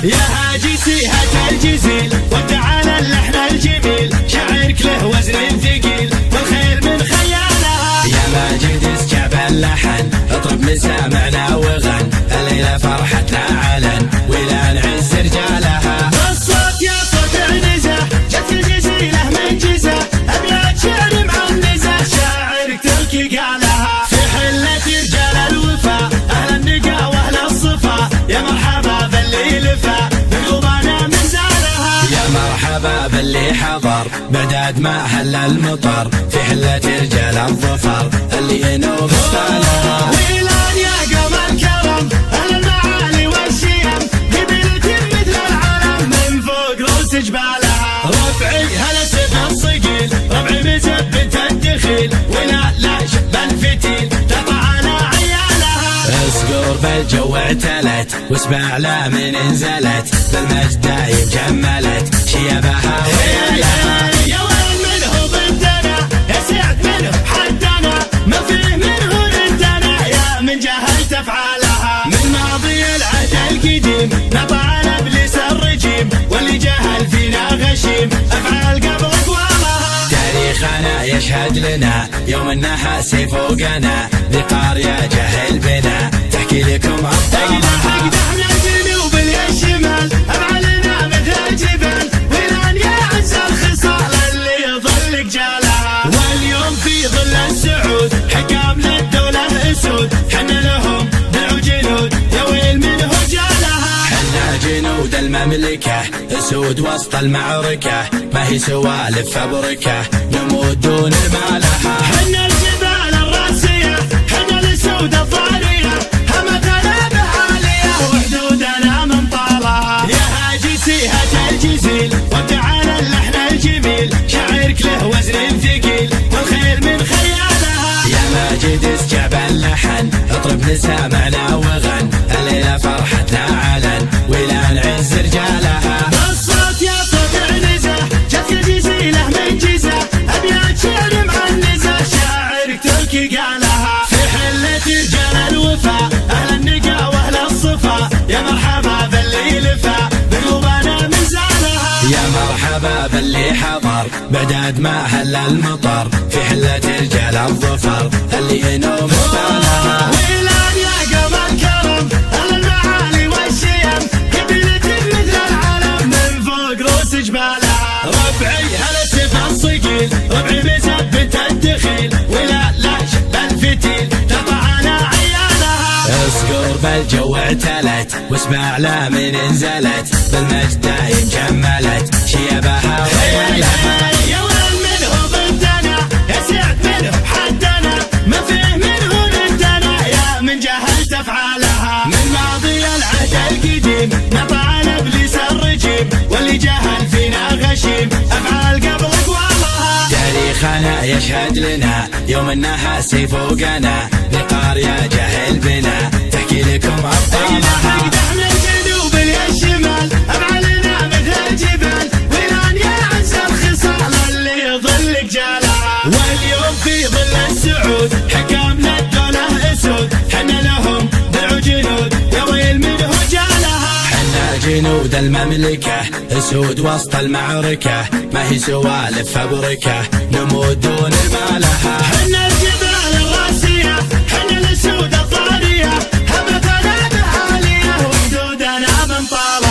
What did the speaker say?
يا هاجي سيهة الجزيل وتعالى اللحن الجميل، شعرك له وزن ثقيل والخير من خيالها. يا ماجد اسجع باللحن اطرب مسامعنا وغن، الليلة فرحتنا علن ولا نعز رجالها. الصوت يا صوت عنزة جت الجزيلة من جزة، أبيات شعر معنزة شاعرك تلقي قالها. في حلة رجال الوفا أهل النقا وأهل الصفا، يا مرحبا باللي لفا بقلوبنا من زارها. يا مرحبا باللي حضر بعداد ما حل المطر، في حلة رجال الظفر اللي ينوب استالها. ويلان يا قوم الكرم أهل المعالي والشيم، قبيلة مثل العلم من فوق رؤوس جبالها. ربعي هلا سيف الصقيل ربعي مثبت الدخيل، ولا لا شب الفتيل تطع على عيالها. اسقور بالجو اعتلت واسمع لا من انزلت، بالمجد دايم جملت شيبها ويالها. يا ويل منه ضدنا يا سعد منه حدنا، ما فيه منه ردنا يا من جهلت افعالها. من ماضي العهد القديم نطع ابليس الرجيم، واللي جهل فينا غشيم افعال قبل اقوالها. تاريخنا يشهد لنا يوم النحاس فوقنا، لقاريا جهل بنا تحكي لكم ابطالها. احنا الجنوب الشمال افعالنا مثل الجبال، ويلان يا عز الخصال اللي يظل جالها. واليوم في ظل السعود حكام للدولة اسود، حنا لهم درع جنود يا ويل منه جالها. حنا جنود المملكة اسود وسط المعركة، ما هي سوالف فبركة نموت دون مالها. حنا الجبال الراسية حنا الاسود الضارية، همتنا بعالية وحدودنا من طالها. يا هاجي سيهة الجزيل وتعالى اللحن الجميل، شعرك له وزن ثقيل والخير من خيالها. يا ماجد اسجع باللحن اطرب مسامعنا وغن، الليلة فرحتنا علن ولا نعز رجالها. الصوت يا صوت عنزة جت الجزيلة من جزة، أبيات شعر معنزة شاعرك تلقي قالها. في حلة رجال الوفا أهل النقا وأهل الصفا، يا مرحبا باللي لفا بقلوبنا من زارها. يا مرحبا باللي حضر بعداد ما حل المطر، في حلة رجال الظفر اللي ينوب استالها. ويلان يا قوم الكرم أهل المعالي والشيم، قبيلة مثل العلم من فوق رؤوس جبالها. ربعي هلا سيف الصقيل ربعي مثبت الدخيل، ولا لا شب الفتيل تطع على عيالها. اسقور بالجو اعتلت واسمع لا من انزلت، بالمجد دايم جملت شيبها ويالها. يا ويل منه ضدنا يا سعد منه حدنا، ما فيه منه ردنا يا من جهلت افعالها. من ماضي العهد القديم نطع ابليس الرجيم، واللي جهل فينا غشيم افعال قبل اقوالها. تاريخنا يشهد لنا يوم النحاس فوقنا، لقاريا جهل بنا تحكي لكم ابطالها. احنا الجنوب الشمال افعالنا مثل الجبال، ويلان يا عز الخصال اللي يظل جالها. واليوم في ظل السعود حكام للدولة اسود، حنا لهم درع جنود يا ويل منه جالها. حنا جنود المملكة اسود وسط المعركة، ما هي سوالف فبركة نموت دون مالها. حنا الجبال الراسية حنا الاسود الضارية، همتنا بعالية وحدودنا من طالها.